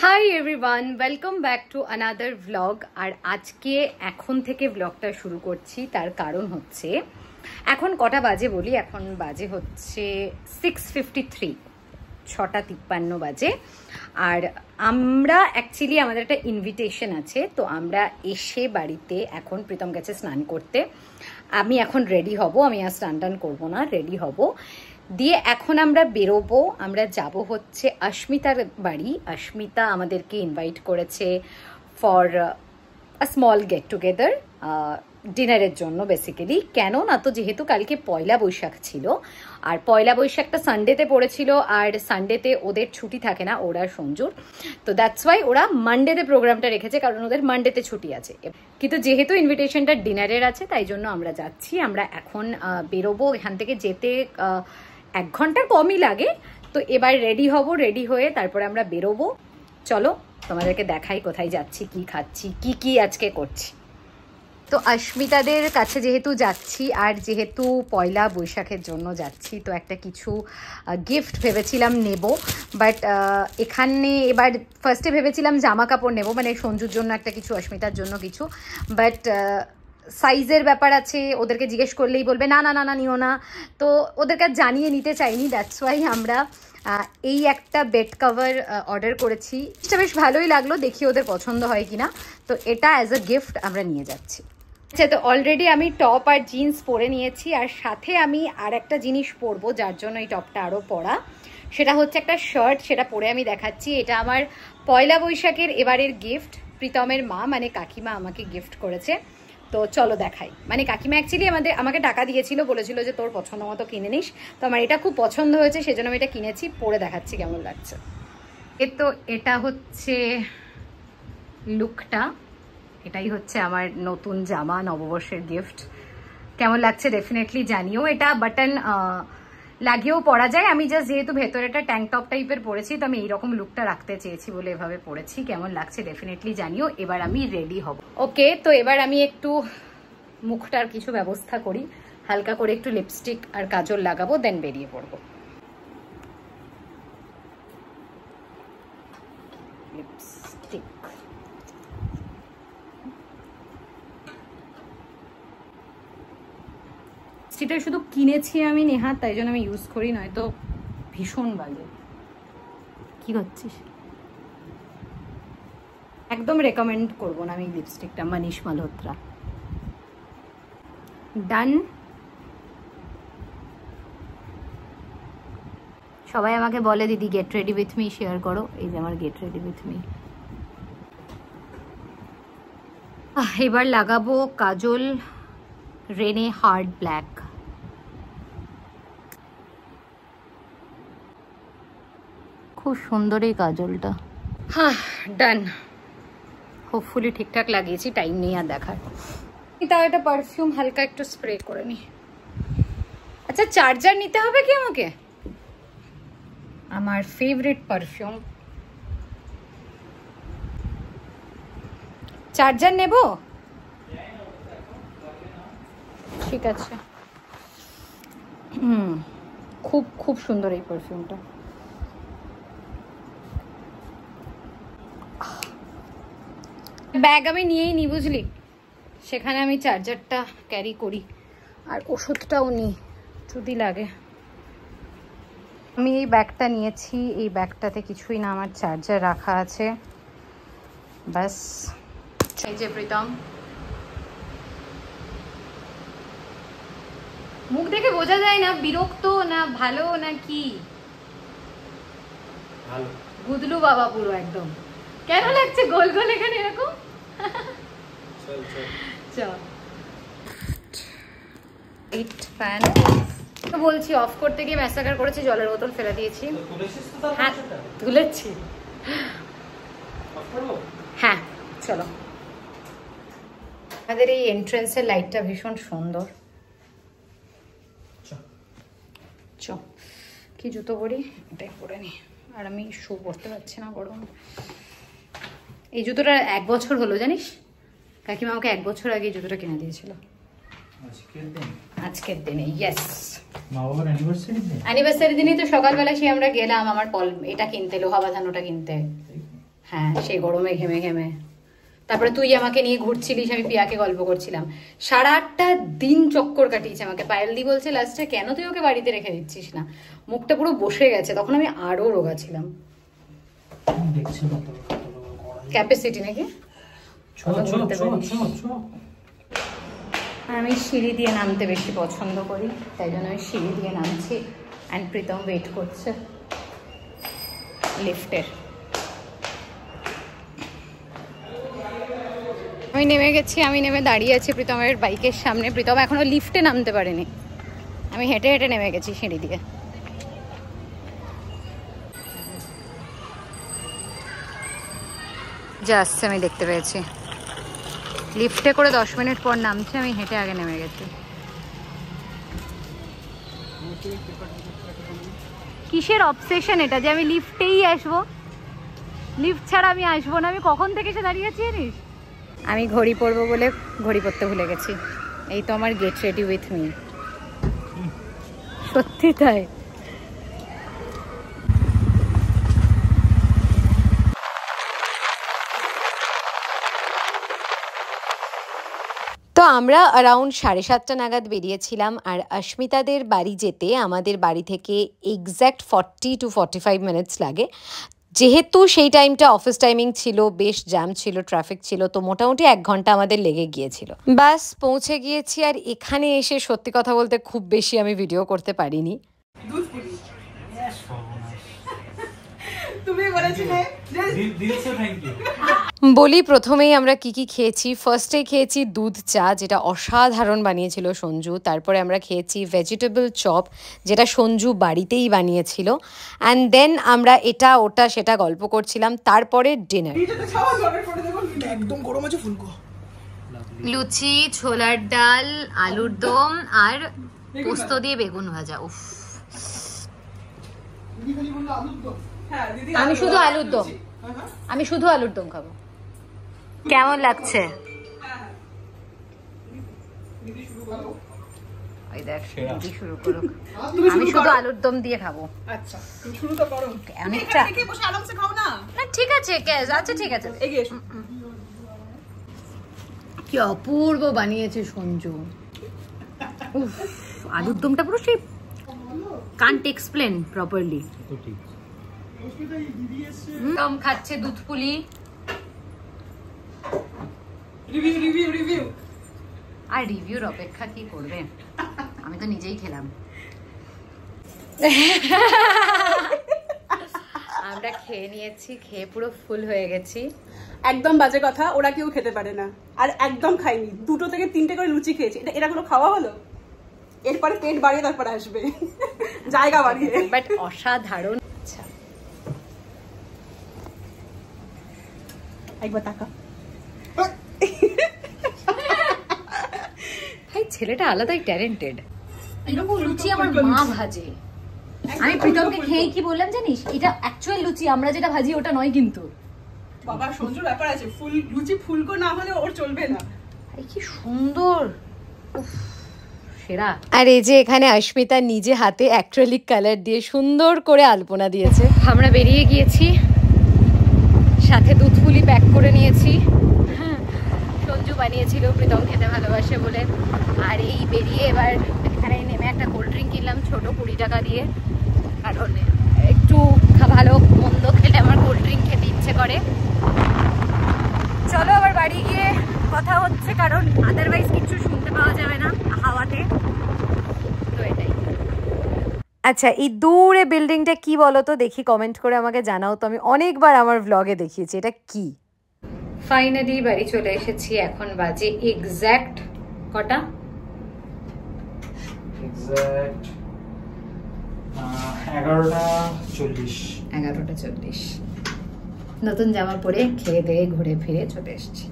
High everyone, welcome back to another vlog. আর আজকে এখন থেকে ভ্লগটা শুরু করছি, তার কারণ হচ্ছে এখন কটা বাজে বলি। এখন বাজে হচ্ছে 6:53, 6:53 বাজে। আর আমরা অ্যাকচুয়ালি আমাদের একটা ইনভিটেশন আছে, তো আমরা এসে বাড়িতে এখন প্রীতম গেছে স্নান করতে। আমি এখন রেডি হব, আমি আর স্নান টান করবো না, রেডি হব দিয়ে এখন আমরা বেরোবো। আমরা যাব হচ্ছে অস্মিতার বাড়ি। অস্মিতা আমাদেরকে ইনভাইট করেছে for a small get together, ডিনারের জন্য বেসিক্যালি। কেন না, তো যেহেতু কালকে পয়লা বৈশাখ ছিল, আর পয়লা বৈশাখটা সানডেতে পড়েছিল, আর সানডেতে ওদের ছুটি থাকে না, ওরা সঞ্জুর, তো দ্যাটস ওয়াই ওরা মানডেতে প্রোগ্রামটা রেখেছে, কারণ ওদের মানডেতে ছুটি আছে। কিন্তু যেহেতু ইনভিটেশনটা ডিনারের আছে, তাই জন্য আমরা যাচ্ছি। আমরা এখন বেরোবো এখান থেকে, যেতে 1 ঘন্টার কমই লাগে। তো এবার রেডি হব, রেডি হয়ে তারপরে আমরা বেরোবো। চলো তোমাদেরকে দেখাই কোথায় যাচ্ছি, কি খাচ্ছি, কি আজকে করছি। তো অস্মিতাদের কাছে যেহেতু যাচ্ছি, আর যেহেতু পয়লা বৈশাখের জন্য যাচ্ছি, তো একটা কিছু গিফট ভেবেছিলাম নেব। বাট এখানে এবার ফার্স্টে ভেবেছিলাম জামা কাপড় নেব, মানে সঞ্জুর জন্য একটা কিছু, অস্মিতার জন্য কিছু। বাট সাইজের ব্যাপার আছে, ওদেরকে জিজ্ঞেস করলেই বলবে না না না না নিও না, তো ওদেরকে জানিয়ে নিতে চাইনি। দ্যাটস ওয়াই আমরা এই একটা বেড কভার অর্ডার করেছি। এটা বেশ ভালোই লাগলো, দেখি ওদের পছন্দ হয় কিনা। তো এটা অ্যাজ আ গিফট আমরা নিয়ে যাচ্ছি। আচ্ছা, তো অলরেডি আমি টপ আর জিন্স পরে নিয়েছি, আর সাথে আমি আর একটা জিনিস পরবো, যার জন্য এই টপটা আরও পরা। সেটা হচ্ছে একটা শার্ট, সেটা পরে আমি দেখাচ্ছি। এটা আমার পয়লা বৈশাখের এবারের গিফট, প্রীতমের মা মানে কাকিমা আমাকে গিফট করেছে। তো চলো দেখাই। মানে কাকিমা অ্যাকচুয়ালি আমাকে টাকা দিয়েছিল, বলেছিল যে তোর পছন্দ মতো কিনে নিস। তো আমার এটা খুব পছন্দ হয়েছে, সেজন্য আমি এটা কিনেছি, পরে দেখাচ্ছি কেমন লাগছে। তো এটা হচ্ছে লুকটা, এটাই হচ্ছে আমার নতুন জামা, নববর্ষের গিফট। কেমন লাগছে ডেফিনেটলি জানিও। এটা বাটন লাগিয়েও পরা যায়। আমি জাস্ট যেহেতু ভেতরে একটা ট্যাঙ্ক টপ টাইপের পরেছি, তো আমি এইরকম লুকটা রাখতে চেয়েছি বলে এভাবে পরেছি। কেমন লাগছে ডেফিনেটলি জানিও। এবার আমি রেডি হব। ওকে, তো এবার আমি একটু মুখটার কিছু ব্যবস্থা করি, হালকা করে একটু লিপস্টিক আর কাজল লাগাবো, দেন বেরিয়ে পড়বো। লিপস্টিক সেটা শুধু কিনেছি আমি নেহাত, তাই জন্য আমি ইউজ করি, নয়তো ভীষণ বাজে। কি করছিস? একদম রেকমেন্ড করবো না আমি লিপস্টিকটা, মনীষ মালহোত্রা। ডান। সবাই আমাকে বলে দিদি get ready with me share করো, এই যে আমার গেট রেডি উইথ মি। এবার লাগাবো কাজল, রেনে হার্ড ব্ল্যাক। খুব সুন্দর এই কাজলটা। হ্যাঁ, ডান। হোপফুলি ঠিকঠাক লাগিয়েছি, টাইম নেই আর দেখার। তাও একটা পারফিউম হালকা একটু স্প্রে করে নি। আচ্ছা, চার্জার নিতে হবে কি আমাকে? আমার ফেভারিট পারফিউম। চার্জার নেব? ঠিক আছে। খুব খুব সুন্দর এই পারফিউমটা। ব্যাগ আমি নিয়েই নি, বুঝলি, সেখানে আমি চার্জারটা ক্যারি করি, আর ওষুধটাও নিই যদি লাগে। আমি এই ব্যাগটা নিয়েছি, এই ব্যাগটাতে কিছুই না, আমার চার্জার রাখা আছে ব্যাস। এই যে প্রীতম, মুখ দেখে বোঝা যায় না বিরক্ত না ভালো না কি। গুদলু বাবা পুরো একদম। কেন লাগছে গোল গোল এখানে এরকম? চল ফ্যান বলছি অফ করতে গিয়ে ম্যাসাকার করেছি, জলের বোতল ফেলে দিয়েছি। হ্যাঁ তুলেছি। হ্যাঁ চলো। আমাদের এই এন্ট্রেন্সের লাইটটা ভীষণ সুন্দর। চ কি জুতো পরি, এটাই পরে নি। আর আমি শু পরতে পারছি না, গরম। এই জুতোটা 1 বছর হলো জানিস, কাকিমা আমাকে 1 বছর আগে এই জুতোটা কিনে দিয়েছিল। আজকের দিনে, ইয়েস, অ্যানিভার্সারি দিনই তো সকালবেলা সে আমরা গেলাম আমার এটা কিনতে, লোহা বাঁধানোটা কিনতে। হ্যাঁ, সেই গরমে ঘেমে ঘেমে। তারপরে তুই আমাকে নিয়ে ঘুরছিলিস, আমি পিয়াকে গল্প করছিলাম। 8.5টা দিন চক্কর কাটিয়েছে আমাকে। পায়েলদি বলছে লাস্টে, কেন তুই ওকে বাড়িতে রেখে দিচ্ছিস না, মুখটা পুরো বসে গেছে। তখন আমি আরো রোগা ছিলাম। ক্যাপাসিটি নাকি? আমি সিঁড়ি দিয়ে নামতে বেশি পছন্দ করি, তাই জন্য আমি সিঁড়ি দিয়ে নামছি। অ্যান্ড প্রীতম ওয়েট করছে লিফটের। আমি নেমে গেছি, আমি নেমে দাঁড়িয়ে আছি প্রীতমের বাইকের সামনে। প্রীতম এখনো লিফটে নামতে পারেনি, আমি হেঁটে হেঁটে নেমে গেছি সিঁড়ি দিয়ে। যা আসছে আমি দেখতে পেয়েছি, লিফটে করে 10 মিনিট পর নামছে, আমি হেঁটে আগে নেমে গেছি। কিসের অবসেশন এটা যে আমি লিফটেই আসবো, লিফট ছাড়া আমি আসবো না? আমি কখন থেকে এসে দাঁড়িয়ে আছি জানিস? আমি ঘড়ি পরবো বলে ঘড়ি পরতে ভুলে গেছি। এই তো আমার গেট রেডি উইথ মি। সত্যি তাই। তো আমরা অ্যারাউন্ড 7:30 নাগাদ বেরিয়েছিলাম। আর অস্মিতাদের বাড়ি যেতে আমাদের বাড়ি থেকে এক্স্যাক্ট 40 to 45 মিনিটস লাগে। যেহেতু সেই টাইমটা অফিস টাইমিং ছিল, বেশ জ্যাম ছিল, ট্রাফিক ছিল, তো মোটামুটি 1 ঘন্টা আমাদের লেগে গিয়েছিল। বাস পৌঁছে গিয়েছি। আর এখানে এসে সত্যি কথা বলতে খুব বেশি আমি ভিডিও করতে পারিনি। বলি প্রথমেই আমরা কি কি খেয়েছি। ফার্স্টে খেয়েছি দুধ চা, যেটা অসাধারণ বানিয়েছিল সঞ্জু। তারপরে আমরা খেয়েছি ভেজিটেবল চপ, যেটা সঞ্জু বাড়িতেই বানিয়েছিল। অ্যান্ড দেন আমরা এটা ওটা সেটা গল্প করছিলাম। তারপরে ডিনার, লুচি, ছোলার ডাল, আলুর দম আর পোস্ত দিয়ে বেগুন ভাজা। উফ, আমি শুধু আলুর দম, আমি শুধু আলুর দম খাবো। কেমন লাগছে? শুরু করো, আমি শুধু আলুর দম দিয়ে খাবো। আচ্ছা, শুরু তো করো। অনেকটা আরামসে খাও না। ঠিক আছে, আচ্ছা ঠিক আছে। কি অপূর্ব বানিয়েছে সঞ্জু। উফ, আলুর দমটা পুরো সেই কান্ট এক্সপ্লেন প্রপারলি। কম খাচ্ছে দুধ পুলি। রিভিউ আর রিভিউর অপেক্ষা কি করবে, আমি তো নিজেই খেলাম। আমরা খেয়ে নিয়েছি, খেয়ে পুরো ফুল হয়ে গেছি। একদম বাজে কথা, ওরা কেউ খেতে পারে না। আর একদম খাইনি, 2 থেকে 3টে করে লুচি খেয়েছি। এটা কোনো খাওয়া হলো? এরপরে পেট বাড়িয়ে তারপরে আসবে, জায়গা বাড়িয়ে। বাট অসাধারণ। আচ্ছা একবার টাকা। ভাই ছেলেটা আলাদাই ট্যালেন্টেড। এরকম লুচি আমার মা ভাজে। আমি প্রীতমকে খেয়ে কি বললাম জানিস, এটা অ্যাকচুয়াল লুচি, আমরা যেটা ভাজি ওটা নয় কিন্তু। বাবা সঞ্জুর ব্যাপার আছে, ফুল লুচি ফুলকো না হলে ওর চলবে না। কি সুন্দর, সেরা। আর এই যে এখানে অস্মিতা নিজে হাতে অ্যাক্রিলিক কালার দিয়ে সুন্দর করে আলপনা দিয়েছে। আমরা বেরিয়ে গিয়েছি, সাথে দুধ পুলি প্যাক করে নিয়েছি। সঞ্জু বানিয়েছিল, প্রীতম খেতে ভালোবাসে বলে। আর এই বেরিয়ে এবার এখানে নেমে একটা কোল্ড ড্রিঙ্ক কিনলাম ছোট 20 টাকা দিয়ে, কারণ একটু ভালো মন্দ খেলে আমার কোল্ড ড্রিঙ্ক খেতে ইচ্ছে করে। চলো আবার বাড়ি গিয়ে কথা হচ্ছে, কারণ আদারওয়াইজ কিছু শুনতে পাওয়া যাবে না হাওয়াতে। তো এটাই। আচ্ছা, এই দূরে বিল্ডিংটা কি বলো তো, দেখি কমেন্ট করে আমাকে জানাও তো। আমি অনেকবার আমার ব্লগে দেখিয়েছি, এটা কি? ফাইনালি বাড়ি চলে এসেছি। এখন বাজে এক্স্যাক্ট কটা? এক্স্যাক্ট 11:40। 11:40। নতুন জামা পরে খেয়ে দিয়ে ঘুরে ফিরে চলে এসেছি।